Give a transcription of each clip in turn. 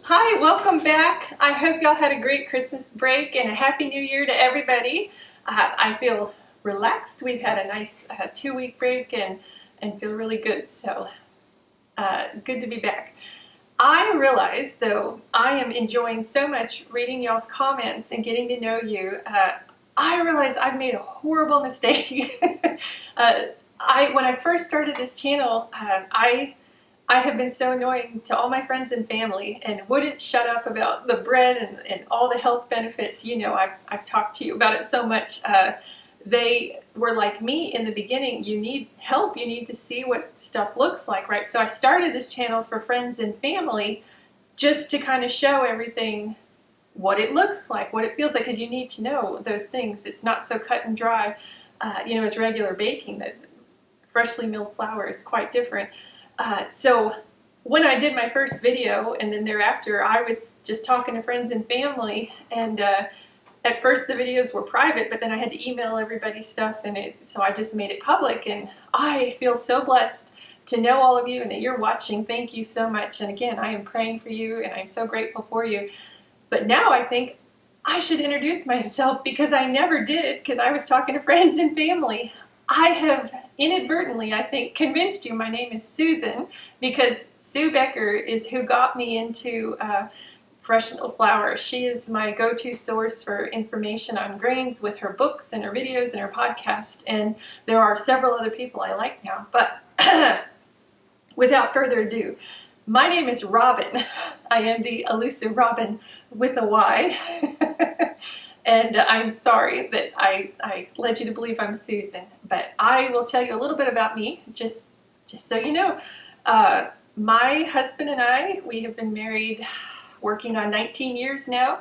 Hi, welcome back. I hope y'all had a great Christmas break and a Happy New Year to everybody. I feel relaxed. We've had a nice 2-week break and feel really good. So good to be back. I realize, though, I am enjoying so much reading y'all's comments and getting to know you. I realize I've made a horrible mistake. When I first started this channel, I have been so annoying to all my friends and family and wouldn't shut up about the bread and all the health benefits. You know, I've talked to you about it so much. They were like me in the beginning. You need help. You need to see what stuff looks like, right? So I started this channel for friends and family just to kind of show everything what it looks like, what it feels like, because you need to know those things. It's not so cut and dry, as regular baking. That freshly milled flour is quite different. So when I did my first video and then thereafter, I was just talking to friends and family, and at first the videos were private, but then I had to email everybody stuff, so I just made it public, and I feel so blessed to know all of you and that you're watching. Thank you so much. And again, I am praying for you and I'm so grateful for you. But now I think I should introduce myself because I never did, because I was talking to friends and family. I have inadvertently, I think, convinced you my name is Susan, because Sue Becker is who got me into fresh milled flour. She is my go-to source for information on grains with her books and her videos and her podcast, and there are several other people I like now. But without further ado, my name is Robin. I am the elusive Robin with a Y. And I'm sorry that I led you to believe I'm Susan, but I will tell you a little bit about me, just so you know. My husband and I, we have been married, working on 19 years now.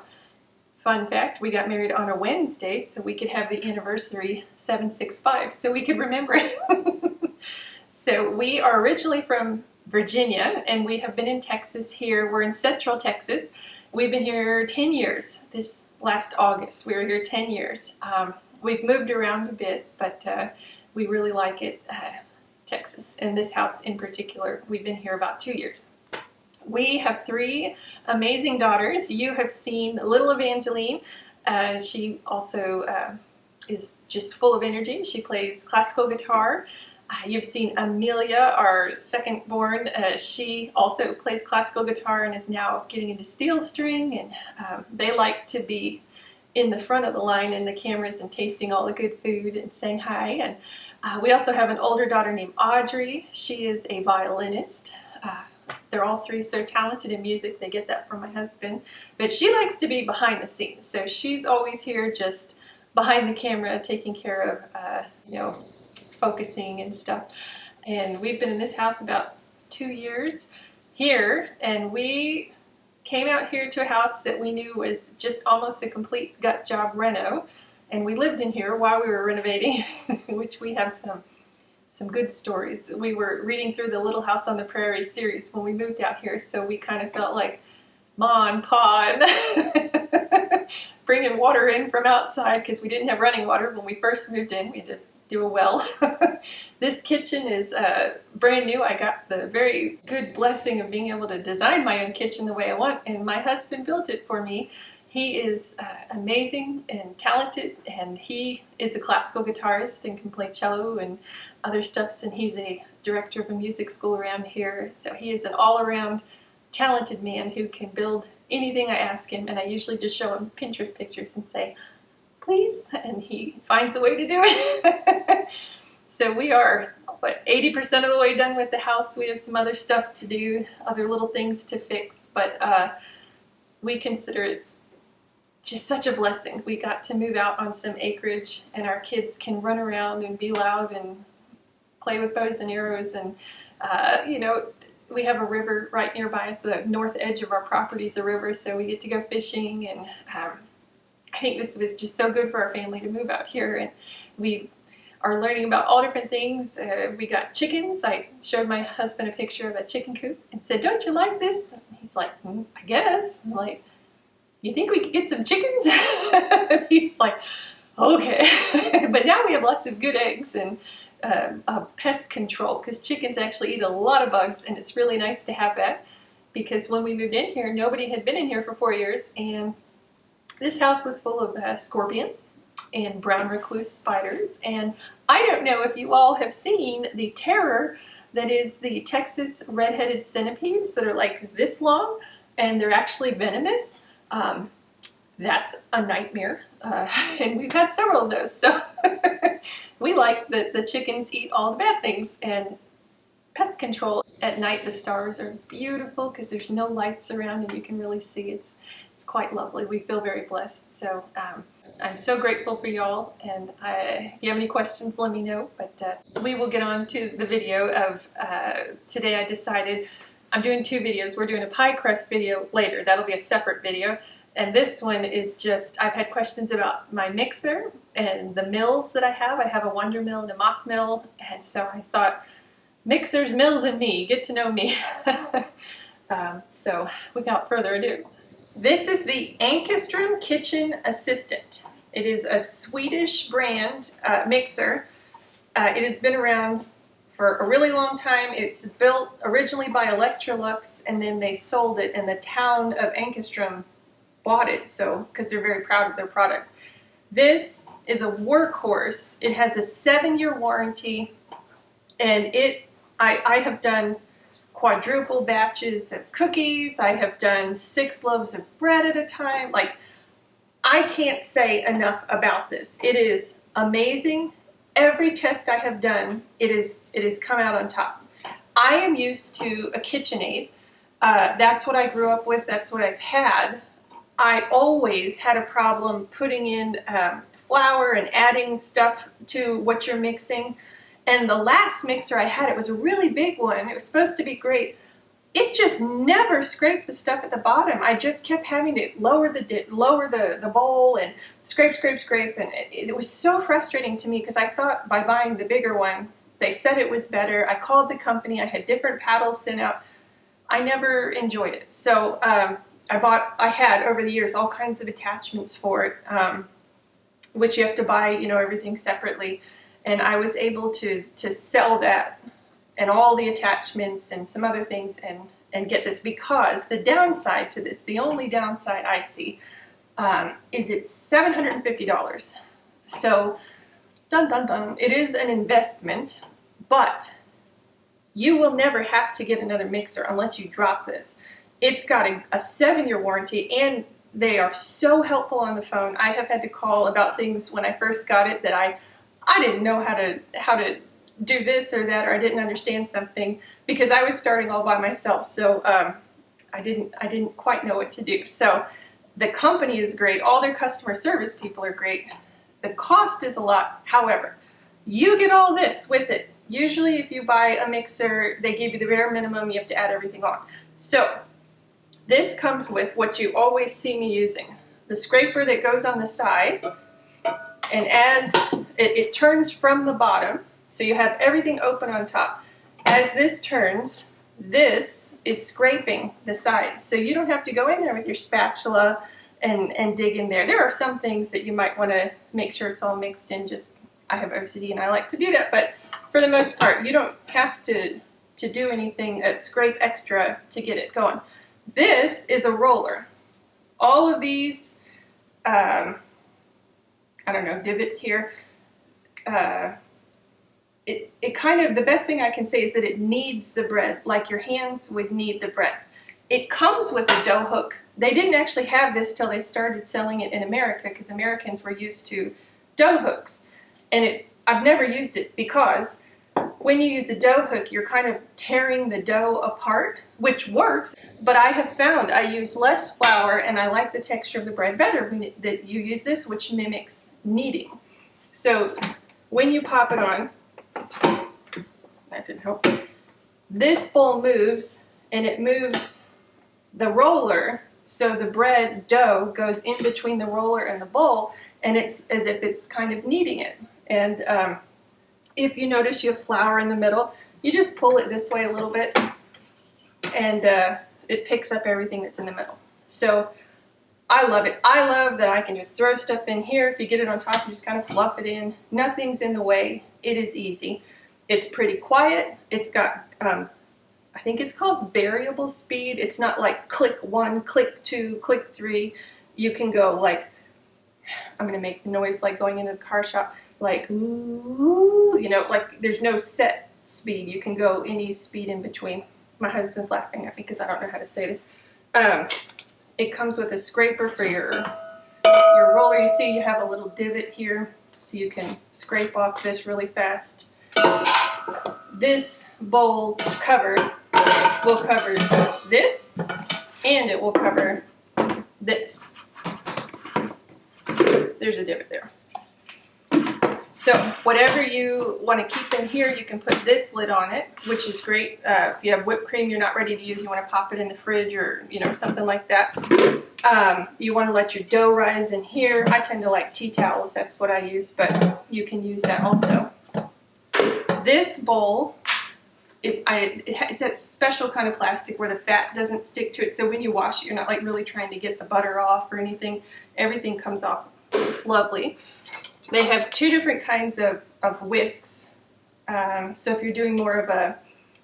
Fun fact, we got married on a Wednesday so we could have the anniversary 765, so we could remember it. So we are originally from Virginia, and we have been in Texas here. We're in Central Texas. We've been here 10 years. This last August, we were here 10 years. We've moved around a bit, but we really like it, Texas, and this house in particular. We've been here about 2 years. We have 3 amazing daughters. You have seen little Evangeline. She also is just full of energy. She plays classical guitar. You've seen Amelia, our second born. She also plays classical guitar and is now getting into steel string, and they like to be in the front of the line in the cameras and tasting all the good food and saying hi. And we also have an older daughter named Audrey. She is a violinist. They're all 3 so talented in music. They get that from my husband. But she likes to be behind the scenes, so she's always here just behind the camera taking care of, focusing and stuff. And we've been in this house about 2 years here, and we came out here to a house that we knew was just almost a complete gut job reno, and we lived in here while we were renovating, which we have some good stories. We were reading through the Little House on the Prairie series when we moved out here, so we kind of felt like Ma and Pa bringing water in from outside, because we didn't have running water when we first moved in. We had to do a well. This kitchen is brand new. I got the very good blessing of being able to design my own kitchen the way I want, and my husband built it for me. He is amazing and talented, and he is a classical guitarist and can play cello and other stuff, and he's a director of a music school around here. So he is an all-around talented man who can build anything I ask him, and I usually just show him Pinterest pictures and say, please, and he finds a way to do it. So we are, 80% of the way done with the house. We have some other stuff to do, other little things to fix, but we consider it just such a blessing. We got to move out on some acreage, and our kids can run around and be loud and play with bows and arrows, and we have a river right nearby us. The north edge of our property is a river, so we get to go fishing, and I think this was just so good for our family to move out here, and we are learning about all different things. We got chickens. I showed my husband a picture of a chicken coop and said, "Don't you like this?" And he's like, "I guess." I'm like, "You think we could get some chickens?" He's like, "Okay." But now we have lots of good eggs and pest control, because chickens actually eat a lot of bugs, and it's really nice to have that. because when we moved in here, nobody had been in here for 4 years, and this house was full of scorpions and brown recluse spiders. And I don't know if you all have seen the terror that is the Texas red-headed centipedes that are like this long, and they're actually venomous. That's a nightmare, and we've had several of those. So we like that the chickens eat all the bad things, and pest control. At night the stars are beautiful because there's no lights around and you can really see. It's quite lovely. We feel very blessed. So I'm so grateful for y'all, and if you have any questions, let me know. But we will get on to the video of today. I decided I'm doing 2 videos. We're doing a pie crust video later. That'll be a separate video. And this one is just, I've had questions about my mixer and the mills that I have. I have a Wonder Mill and a Mock Mill, and so I thought, mixers, mills, and me, get to know me. So without further ado, this is the Ankarsrum Kitchen Assistant. It is a Swedish brand mixer. It has been around for a really long time. It's built originally by Electrolux, and then they sold it, and the town of Ankarsrum bought it, so because they're very proud of their product. This is a workhorse. It has a 7-year warranty, and I have done quadruple batches of cookies. I have done 6 loaves of bread at a time. Like, I can't say enough about this. It is amazing. Every test I have done, it has come out on top. I am used to a KitchenAid. That's what I grew up with. That's what I've had. I always had a problem putting in flour and adding stuff to what you're mixing. And the last mixer I had, it was a really big one. It was supposed to be great. It just never scraped the stuff at the bottom. I just kept having to lower the bowl and scrape, and it was so frustrating to me because I thought by buying the bigger one, they said it was better. I called the company. I had different paddles sent out. I never enjoyed it. So I had over the years all kinds of attachments for it, which you have to buy, you know, everything separately. And I was able to sell that and all the attachments and some other things and get this, because the downside to this, the only downside I see, is it's $750. So, dun dun dun, it is an investment, but you will never have to get another mixer unless you drop this. It's got a 7-year warranty, and they are so helpful on the phone. I have had to call about things when I first got it that I didn't know how to do this or that, or I didn't understand something because I was starting all by myself. So I didn't quite know what to do. So the company is great. All their customer service people are great. The cost is a lot. However, you get all this with it. Usually if you buy a mixer, they give you the bare minimum. You have to add everything on. So this comes with what you always see me using, the scraper that goes on the side. And as it turns from the bottom, so you have everything open on top. As this turns, this is scraping the side. So you don't have to go in there with your spatula and dig in there. There are some things that you might want to make sure it's all mixed in. Just, I have OCD and I like to do that, but for the most part, you don't have to do anything, scrape extra to get it going. This is a roller. All of these, I don't know, divots here. It kind of, the best thing I can say is that it kneads the bread like your hands would knead the bread. It comes with a dough hook. They didn't actually have this till they started selling it in America, because Americans were used to dough hooks. And I've never used it because when you use a dough hook, you're kind of tearing the dough apart, which works, but I have found I use less flour and I like the texture of the bread better when that you use this, which mimics kneading. So when you pop it on, that didn't help, this bowl moves, and it moves the roller, so the bread dough goes in between the roller and the bowl, and it's as if it's kind of kneading it. And if you notice you have flour in the middle, you just pull it this way a little bit, and it picks up everything that's in the middle. So I love it. I love that I can just throw stuff in here. If you get it on top, you just kind of fluff it in. Nothing's in the way. It is easy. It's pretty quiet. It's got a I think it's called variable speed. It's not like click 1, click 2, click 3. You can go like, I'm gonna make the noise like going into the car shop, like ooh, you know, like there's no set speed. You can go any speed in between. My husband's laughing at me because I don't know how to say this. It comes with a scraper for your roller. You see you have a little divot here, so you can scrape off this really fast. This bowl cover will cover this, and it will cover this. There's a divot there. So whatever you want to keep in here, you can put this lid on it, which is great. If you have whipped cream you're not ready to use, you want to pop it in the fridge or, you know, something like that. You want to let your dough rise in here. I tend to like tea towels, that's what I use, but you can use that also. This bowl, it's that special kind of plastic where the fat doesn't stick to it, so when you wash it, you're not like really trying to get the butter off or anything. Everything comes off lovely. They have two different kinds of whisks. So if you're doing more of a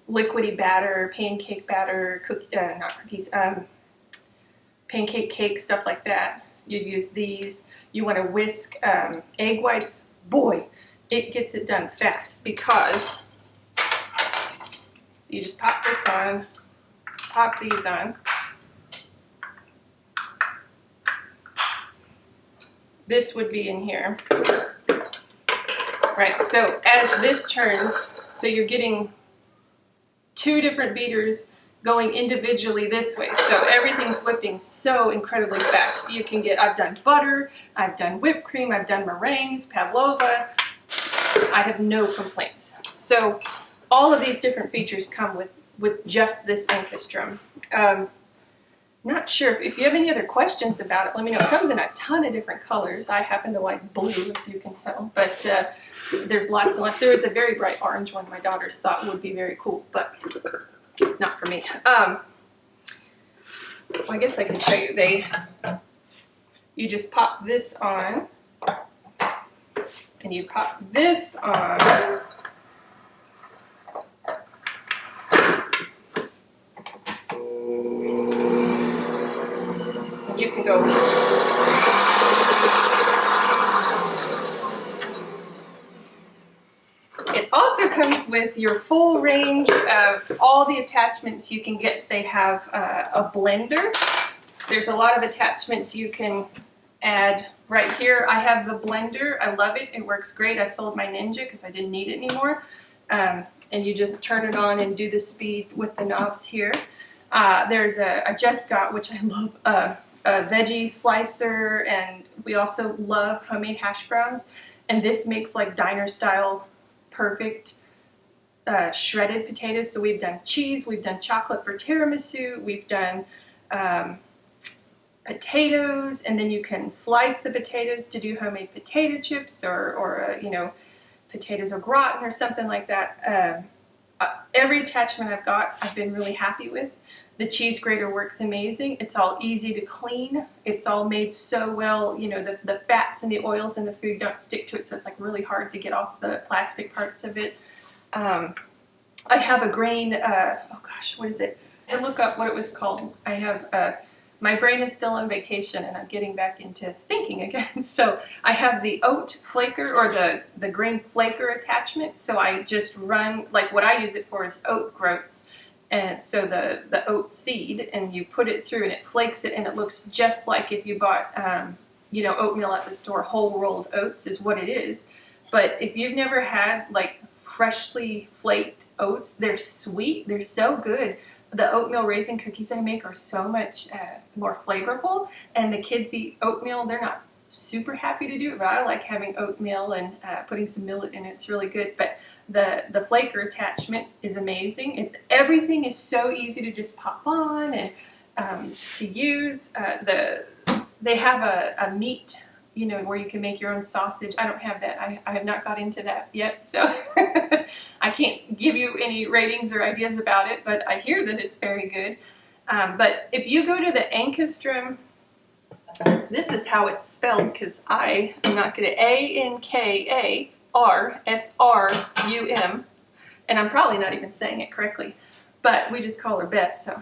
liquidy batter, pancake batter, not cookies, pancake cake, stuff like that, you'd use these. You want to whisk egg whites. Boy, it gets it done fast because you just pop this on, pop these on. This would be in here. Right, so as this turns, so you're getting two different beaters going individually this way. So everything's whipping so incredibly fast. You can get, I've done butter, I've done whipped cream, I've done meringues, pavlova. I have no complaints. So all of these different features come with just this Ankarsrum. Not sure if you have any other questions about it, let me know. It comes in a ton of different colors. I happen to like blue, as you can tell, but there's lots and lots. There was a very bright orange one my daughters thought would be very cool, but not for me. Well, I guess I can show you. You just pop this on, and you pop this on. You can go. It also comes with your full range of all the attachments you can get. They have a blender. There's a lot of attachments you can add right here. I have the blender. I love it. It works great. I sold my Ninja because I didn't need it anymore. And you just turn it on and do the speed with the knobs here. There's I just got, which I love, a veggie slicer, and we also love homemade hash browns. And this makes like diner style perfect shredded potatoes. So we've done cheese, we've done chocolate for tiramisu, we've done potatoes, and then you can slice the potatoes to do homemade potato chips or you know, potatoes au gratin or something like that. Every attachment I've got, I've been really happy with. The cheese grater works amazing. It's all easy to clean. It's all made so well, you know, the fats and the oils in the food don't stick to it, so it's like really hard to get off the plastic parts of it. I have a grain, oh gosh, what is it? I look up what it was called. I have, my brain is still on vacation and I'm getting back into thinking again. So I have the oat flaker, or the grain flaker attachment. So I just run, like what I use it for is oat groats. And so the oat seed, and you put it through and it flakes it, and it looks just like if you bought, you know, oatmeal at the store. Whole rolled oats is what it is. But if you've never had like freshly flaked oats, they're sweet. They're so good. The oatmeal raisin cookies I make are so much more flavorful, and the kids eat oatmeal. They're not super happy to do it, but I like having oatmeal and putting some millet in it. It's really good. But the flaker attachment is amazing. Everything is so easy to just pop on and to use. They have a meat, you know, where you can make your own sausage. I don't have that. I have not got into that yet, so I can't give you any ratings or ideas about it, but I hear that it's very good. But if you go to the Ankarsrum, this is how it's spelled, because I am not good at Ankarsrum, and I'm probably not even saying it correctly. but we just call her Bess. So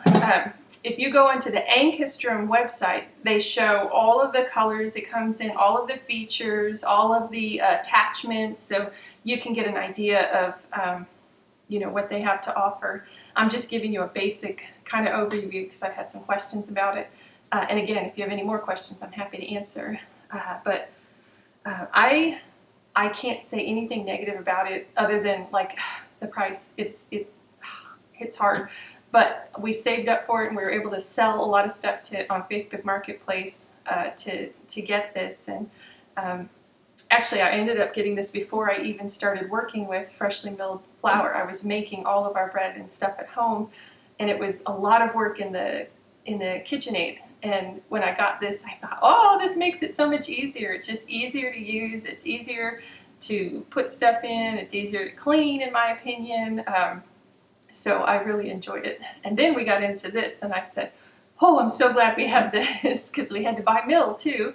if you go onto the Ankarsrum website, they show all of the colors it comes in, all of the features, all of the attachments, so you can get an idea of you know, what they have to offer. I'm just giving you a basic kind of overview because I've had some questions about it. And again, if you have any more questions, I'm happy to answer. But I can't say anything negative about it other than like the price. It's hard, but we saved up for it and we were able to sell a lot of stuff on Facebook Marketplace to get this. And actually, I ended up getting this before I even started working with freshly milled flour. I was making all of our bread and stuff at home, and it was a lot of work in the KitchenAid. And when I got this, I thought, oh, this makes it so much easier. It's just easier to use. It's easier to put stuff in. It's easier to clean, in my opinion. So I really enjoyed it. And then we got into this, and I said, oh, I'm so glad we have this, because we had to buy mill too.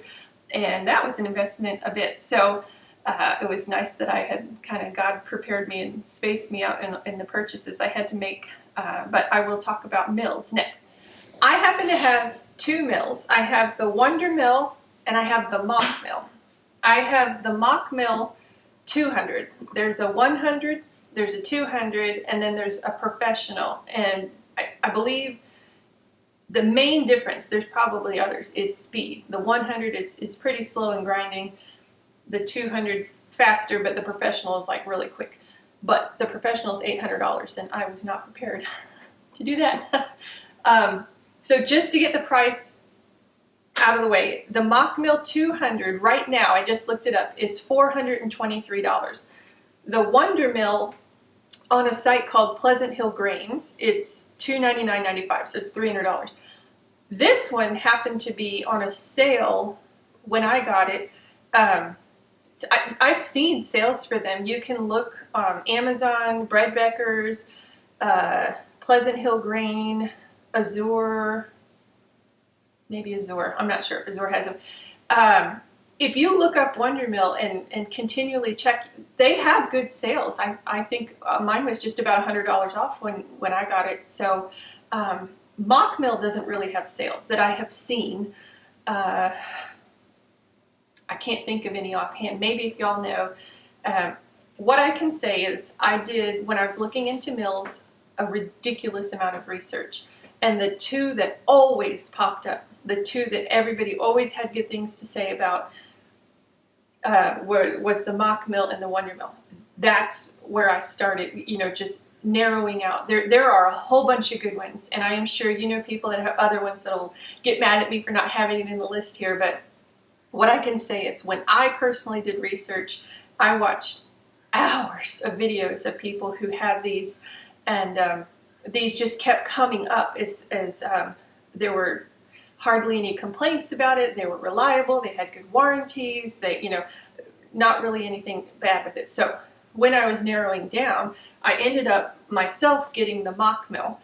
And that was an investment a bit. So it was nice that I had kind of, God prepared me and spaced me out in the purchases I had to make. But I will talk about mills next. I happen to have two mills. I have the Wonder Mill and I have the Mock Mill. I have the Mock Mill 200. There's a 100, there's a 200, and then there's a professional. And I believe the main difference, there's probably others, is speed. The 100 is pretty slow and grinding. The 200's faster, but the professional is like really quick. But the professional is $800, and I was not prepared to do that. So just to get the price out of the way, the Mock Mill 200 right now, I just looked it up, is $423. The Wonder Mill on a site called Pleasant Hill Grains, it's $299.95, so it's $300. This one happened to be on a sale when I got it. I've seen sales for them. You can look on Amazon, Breadbeckers, Pleasant Hill Grain, Azure, maybe Azure. I'm not sure if Azure has them. If you look up Wonder Mill and continually check, they have good sales. I think mine was just about $100 off when I got it. So Mock Mill doesn't really have sales that I have seen. I can't think of any offhand. Maybe if y'all know. What I can say is I did, when I was looking into mills, a ridiculous amount of research. And the two that always popped up, the two that everybody always had good things to say about, was the Mock Mill and the Wonder Mill. That's where I started, you know, just narrowing out. There are a whole bunch of good ones, and I am sure you know people that have other ones that'll get mad at me for not having it in the list here, but what I can say is when I personally did research, I watched hours of videos of people who had these, and these just kept coming up as there were hardly any complaints about it. They were reliable. They had good warranties. They, you know, not really anything bad with it. So when I was narrowing down, I ended up myself getting the Mock Mill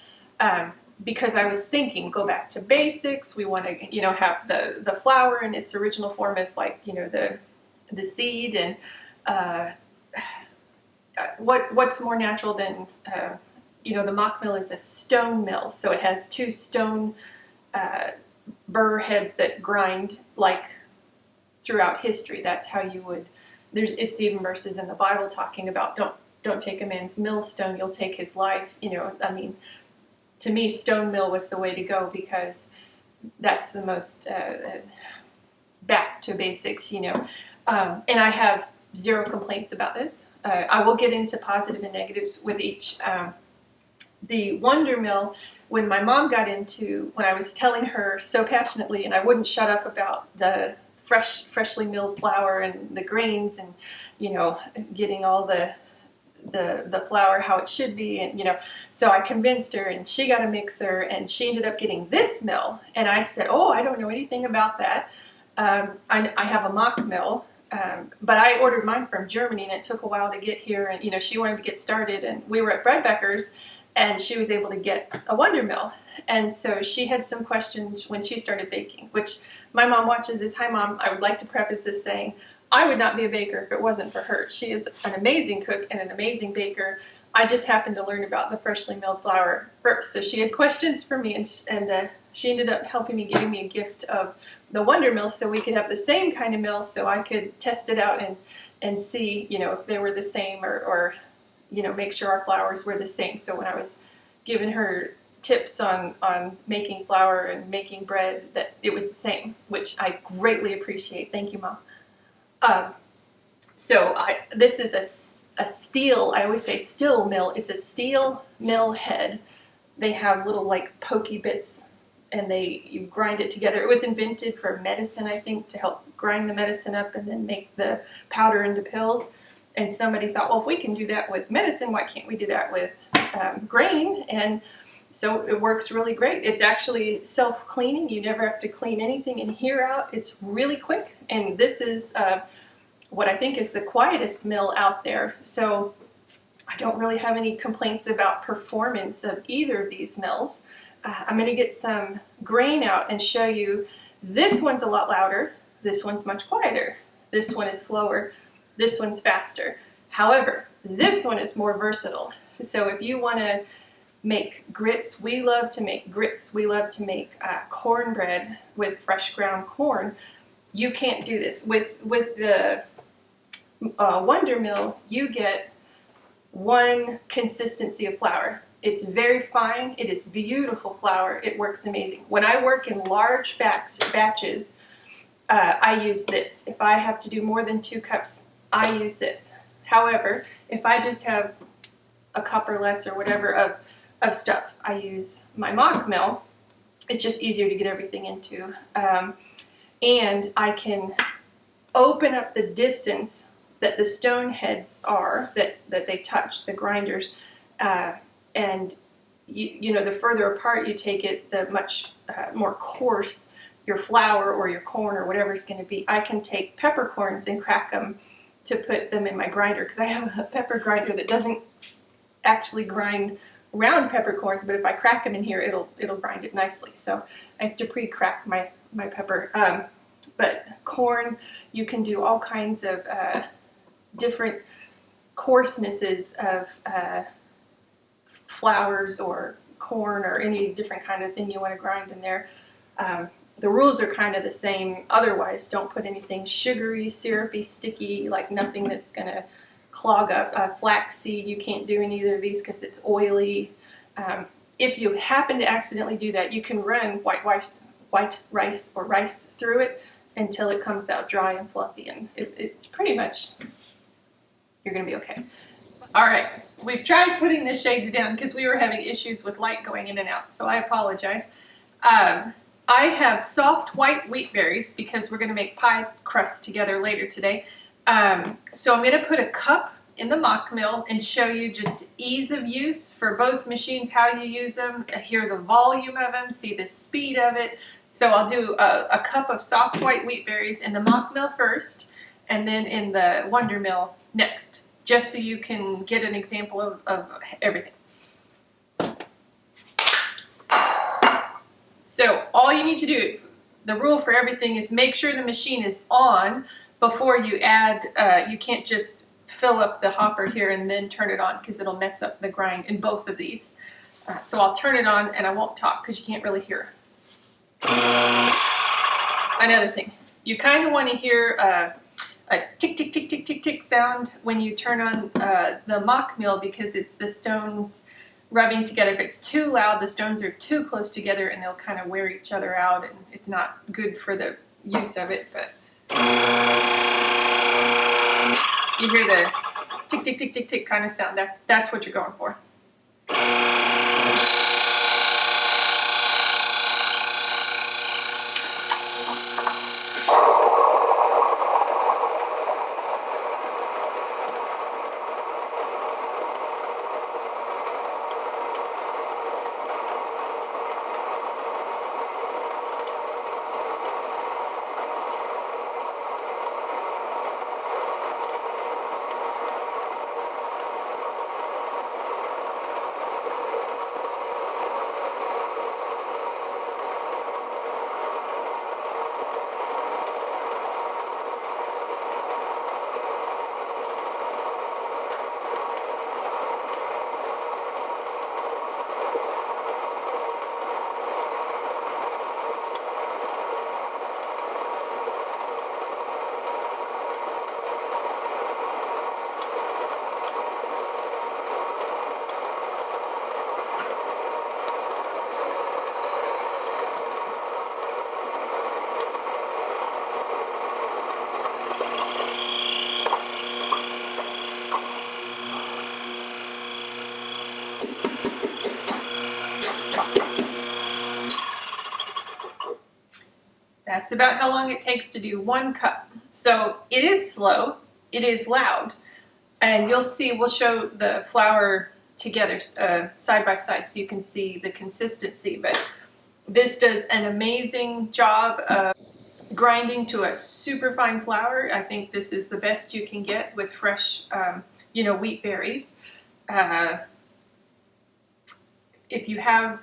because I was thinking, go back to basics. We want to, you know, have the flour in its original form as like, you know, the seed, and what's more natural than you know, the Mock Mill is a stone mill, so it has two stone burr heads that grind like throughout history. That's how you would. It's even verses in the Bible talking about don't take a man's millstone, you'll take his life. You know, I mean, to me, stone mill was the way to go because that's the most back to basics. You know, and I have zero complaints about this. I will get into positive and negatives with each. The Wonder Mill, when my mom got into, when I was telling her so passionately, and I wouldn't shut up about the freshly milled flour and the grains, and you know, getting all the flour how it should be, and you know, so I convinced her, and she got a mixer, and she ended up getting this mill, and I said, oh, I don't know anything about that. I have a Mock Mill. But I ordered mine from Germany, and it took a while to get here, and you know, she wanted to get started, and we were at Breadbeckers, and she was able to get a Wonder Mill, and so she had some questions when she started baking, which my mom watches this. Hi Mom, I would like to preface this saying I would not be a baker if it wasn't for her. She is an amazing cook and an amazing baker. I just happened to learn about the freshly milled flour first. So she had questions for me, and she ended up helping me, giving me a gift of the Wonder Mill so we could have the same kind of mill so I could test it out and see, you know, if they were the same or you know, make sure our flours were the same. So when I was giving her tips on making flour and making bread, that it was the same, which I greatly appreciate. Thank you, Mom. So this is a steel, I always say steel mill. It's a steel mill head. They have little like pokey bits and you grind it together. It was invented for medicine, I think, to help grind the medicine up and then make the powder into pills. And somebody thought, well, if we can do that with medicine, why can't we do that with grain? And so it works really great. It's actually self-cleaning. You never have to clean anything in here out. It's really quick. And this is what I think is the quietest mill out there. So I don't really have any complaints about performance of either of these mills. I'm going to get some grain out and show you. This one's a lot louder. This one's much quieter. This one is slower. This one's faster. However, this one is more versatile. So if you want to make grits, we love to make grits. We love to make cornbread with fresh ground corn. You can't do this. With the Wonder Mill, you get one consistency of flour. It's very fine. It is beautiful flour. It works amazing. When I work in large batches, I use this. If I have to do more than 2 cups, I use this. However, if I just have a cup or less or whatever of stuff, I use my mock mill. It's just easier to get everything into. And I can open up the distance that the stone heads are, that they touch, the grinders, and you know, the further apart you take it, the much more coarse your flour or your corn or whatever it's going to be. I can take peppercorns and crack them to put them in my grinder, because I have a pepper grinder that doesn't actually grind round peppercorns, but if I crack them in here, it'll grind it nicely. So I have to pre-crack my pepper. But corn, you can do all kinds of different coarsenesses of flours or corn or any different kind of thing you want to grind in there. The rules are kind of the same otherwise. Don't put anything sugary, syrupy, sticky, like nothing that's going to clog up. Flaxseed, you can't do in either of these because it's oily. If you happen to accidentally do that, you can run white rice or rice through it until it comes out dry and fluffy, and it's pretty much, you're going to be okay. All right, we've tried putting the shades down because we were having issues with light going in and out, so I apologize. I have soft white wheat berries because we're going to make pie crust together later today. So I'm going to put a cup in the mock mill and show you just ease of use for both machines, how you use them, hear the volume of them, see the speed of it. So I'll do a cup of soft white wheat berries in the mock mill first, and then in the Wonder Mill next, just so you can get an example of everything. So all you need to do, the rule for everything is make sure the machine is on before you add, you can't just fill up the hopper here and then turn it on because it'll mess up the grind in both of these. So I'll turn it on and I won't talk because you can't really hear. Another thing, you kind of want to hear a tick, tick, tick, tick, tick, tick sound when you turn on the mock mill because it's the stones rubbing together. If it's too loud, the stones are too close together and they'll kind of wear each other out, and it's not good for the use of it. But you hear the tick, tick, tick, tick, tick kind of sound. That's what you're going for. That's about how long it takes to do 1 cup. So it is slow, it is loud, and you'll see, we'll show the flour together side by side so you can see the consistency, but this does an amazing job of grinding to a super fine flour. I think this is the best you can get with fresh, wheat berries. If you have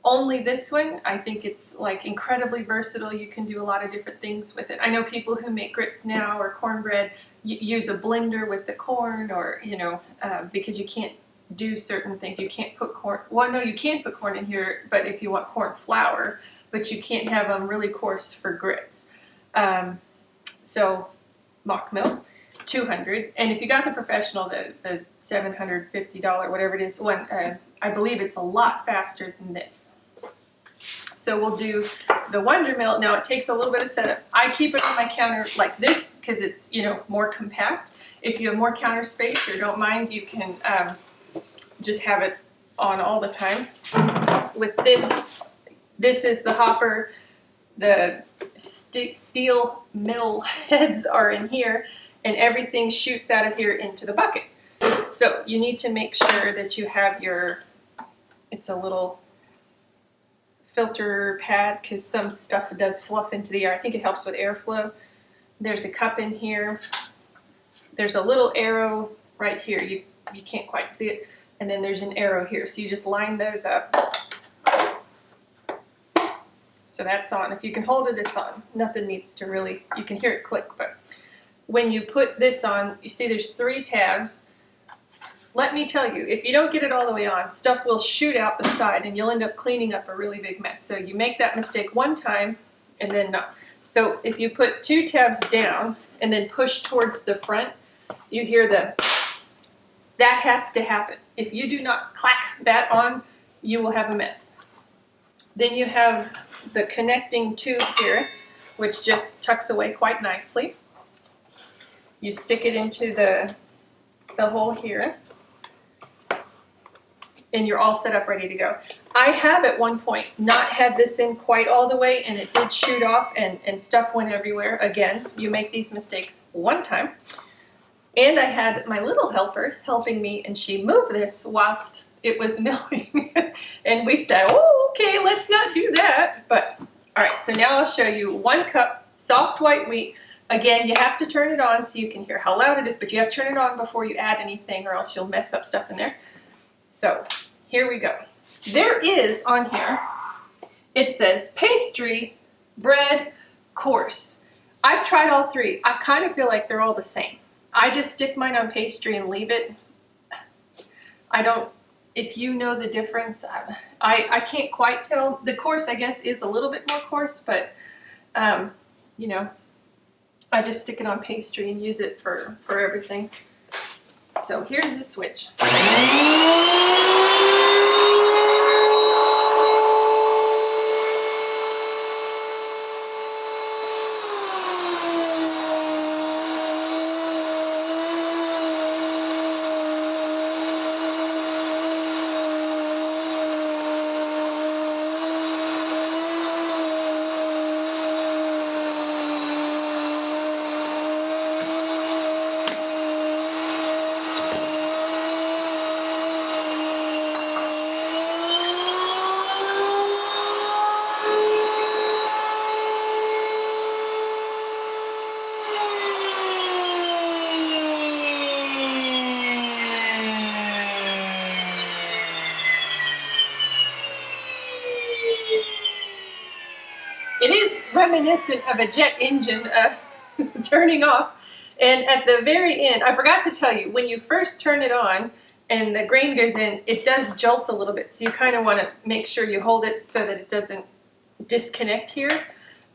only this one, I think it's like incredibly versatile. You can do a lot of different things with it. I know people who make grits now or cornbread use a blender with the corn, or because you can't do certain things. You can't put corn. Well, no, you can put corn in here, but if you want corn flour, but you can't have them really coarse for grits. So mock mill, 200, and if you got the professional, the $750, whatever it is, one, I believe it's a lot faster than this. So we'll do the Wonder Mill. Now it takes a little bit of setup. I keep it on my counter like this because it's more compact. If you have more counter space or don't mind, you can just have it on all the time. With this is the hopper. The steel mill heads are in here, and everything shoots out of here into the bucket. So you need to make sure that you have it's a little filter pad because some stuff does fluff into the air. I think it helps with airflow. There's a cup in here. There's a little arrow right here. You can't quite see it. And then there's an arrow here. So you just line those up. So that's on. If you can hold it, it's on. Nothing needs to really, you can hear it click. But when you put this on, you see there's 3 tabs. Let me tell you, if you don't get it all the way on, stuff will shoot out the side and you'll end up cleaning up a really big mess. So you make that mistake one time and then no. So if you put 2 tabs down and then push towards the front, you hear that has to happen. If you do not clack that on, you will have a mess. Then you have the connecting tube here, which just tucks away quite nicely. You stick it into the hole here, and you're all set up ready to go. I have at one point not had this in quite all the way, and it did shoot off and stuff went everywhere. Again, you make these mistakes one time. And I had my little helper helping me, and she moved this whilst it was milling. And we said, oh, okay, let's not do that. But, all right, so now I'll show you 1 cup soft white wheat. Again, you have to turn it on so you can hear how loud it is, but you have to turn it on before you add anything or else you'll mess up stuff in there. So, here we go. There is on here, it says pastry, bread, coarse. I've tried all 3. I kind of feel like they're all the same. I just stick mine on pastry and leave it. I don't, if you know the difference, I can't quite tell. The coarse, I guess, is a little bit more coarse, but, I just stick it on pastry and use it for everything. So here's the switch. It is reminiscent of a jet engine turning off. And at the very end, I forgot to tell you, when you first turn it on and the grain goes in, it does jolt a little bit. So you kind of want to make sure you hold it so that it doesn't disconnect here.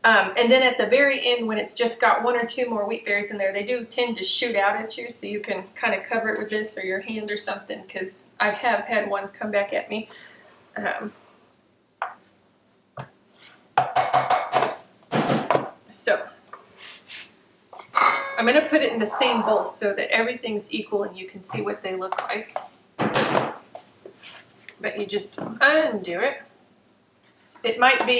And then at the very end, when it's just got 1 or 2 more wheat berries in there, they do tend to shoot out at you. So you can kind of cover it with this or your hand or something, because I have had one come back at me. So I'm going to put it in the same bowl so that everything's equal and you can see what they look like. But you just undo it. It might be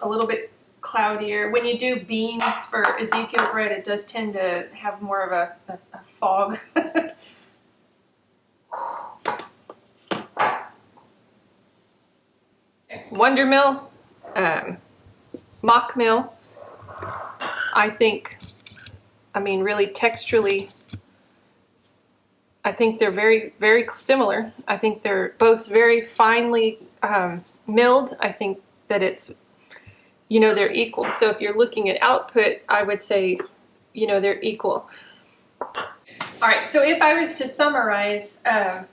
a little bit cloudier. When you do beans for Ezekiel bread, it does tend to have more of a fog. Wonder Mill, Mock Mill, I think, I mean, really texturally, I think they're very, very similar. I think they're both very finely milled. I think that it's, you know, they're equal. So if you're looking at output, I would say, you know, they're equal. All right, so if I was to summarize, I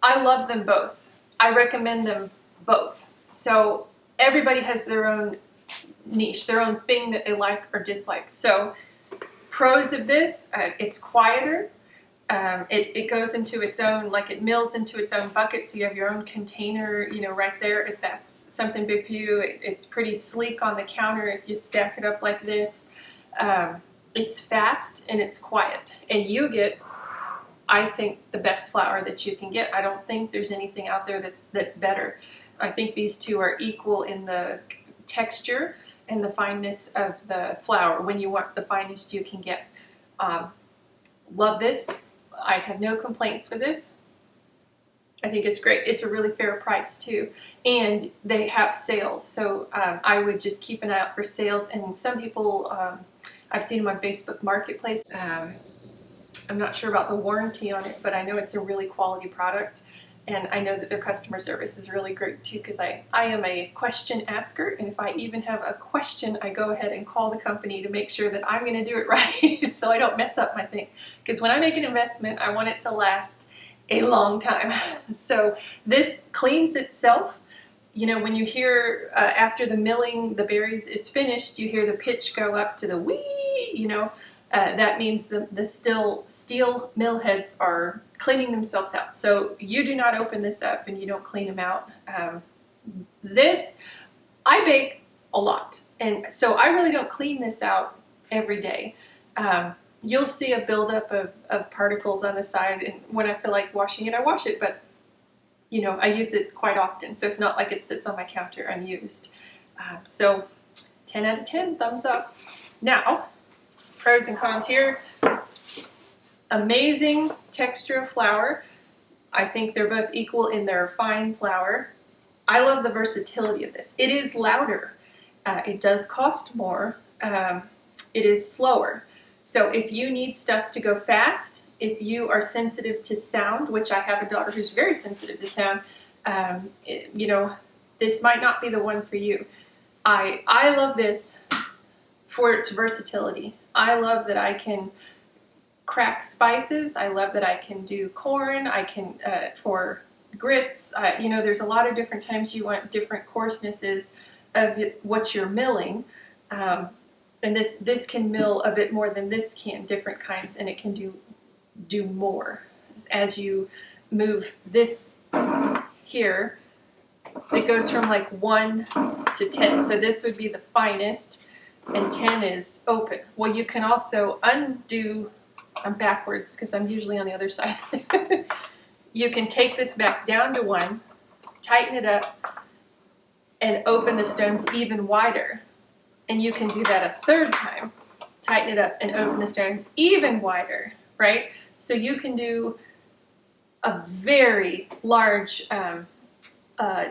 love them both. I recommend them both. So everybody has their own niche, their own thing that they like or dislike. So pros of this, it's quieter. It goes into its own, like it mills into its own bucket, so you have your own container, you know, right there if that's something big for you. It's pretty sleek on the counter if you stack it up like this. It's fast and it's quiet, and you get, I think, the best flour that you can get. I don't think there's anything out there that's better. I think these two are equal in the texture and the fineness of the flour when you want the finest you can get. Love this. I have no complaints with this. I think it's great. It's a really fair price too, and they have sales, so I would just keep an eye out for sales. And some people, I've seen them on Facebook Marketplace. I'm not sure about the warranty on it, but I know it's a really quality product, and I know that their customer service is really great too, because I am a question asker, and if I even have a question, I go ahead and call the company to make sure that I'm going to do it right so I don't mess up my thing. Because when I make an investment, I want it to last a long time. So this cleans itself. You know, when you hear after the milling, the berries is finished, you hear the pitch go up to the wee, you know, that means the steel mill heads are cleaning themselves out. So you do not open this up and you don't clean them out. This, I bake a lot, and so I really don't clean this out every day. You'll see a buildup of particles on the side, and when I feel like washing it, I wash it, but you know, I use it quite often, so it's not like it sits on my counter unused. So 10 out of 10, thumbs up. Now, pros and cons here. Amazing texture of flour. I think they're both equal in their fine flour. I love the versatility of this. It is louder. It does cost more. It is slower. So if you need stuff to go fast, if you are sensitive to sound, which I have a daughter who's very sensitive to sound, you know, this might not be the one for you. I love this for its versatility. I love that I can crack spices. I love that I can do corn. I can, for grits, you know, there's a lot of different times you want different coarsenesses of what you're milling. And this can mill a bit more than this can, different kinds, and it can do more. As you move this here, it goes from like 1 to 10. So this would be the finest, and 10 is open. Well, you can also undo, I'm backwards because I'm usually on the other side. You can take this back down to 1, tighten it up, and open the stones even wider. And you can do that a third time. Tighten it up and open the stones even wider, right? So you can do a very large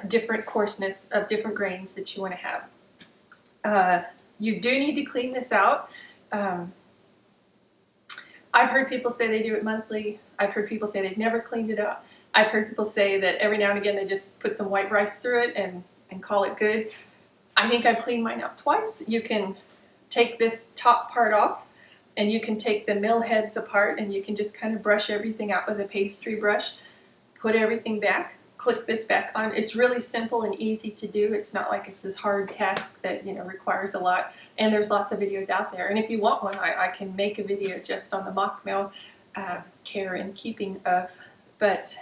different coarseness of different grains that you want to have. You do need to clean this out. I've heard people say they do it monthly. I've heard people say they've never cleaned it out. I've heard people say that every now and again they just put some white rice through it and call it good. I think I've cleaned mine out twice. You can take this top part off, and you can take the mill heads apart, and you can just kind of brush everything out with a pastry brush, put everything back, click this back on. It's really simple and easy to do. It's not like it's this hard task that, you know, requires a lot, and there's lots of videos out there. And if you want one, I can make a video just on the mock mill, care and keeping of, but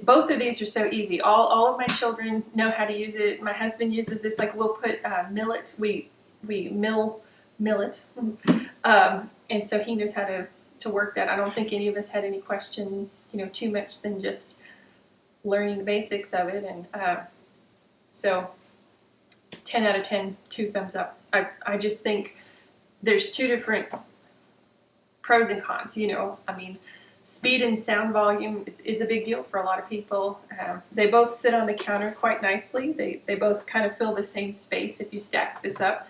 both of these are so easy. All of my children know how to use it. My husband uses this. Like, we'll put millet. We mill millet, and so he knows how to work that. I don't think any of us had any questions, you know, too much than just learning the basics of it. And so 10 out of 10, 2 thumbs up. I just think there's two different pros and cons, you know. I mean, speed and sound volume is a big deal for a lot of people. They both sit on the counter quite nicely. They both kind of fill the same space if you stack this up.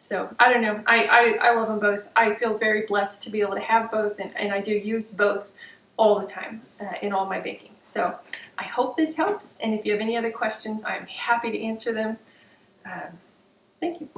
So I don't know. I love them both. I feel very blessed to be able to have both, and I do use both all the time in all my baking. So I hope this helps, and if you have any other questions, I'm happy to answer them. Thank you.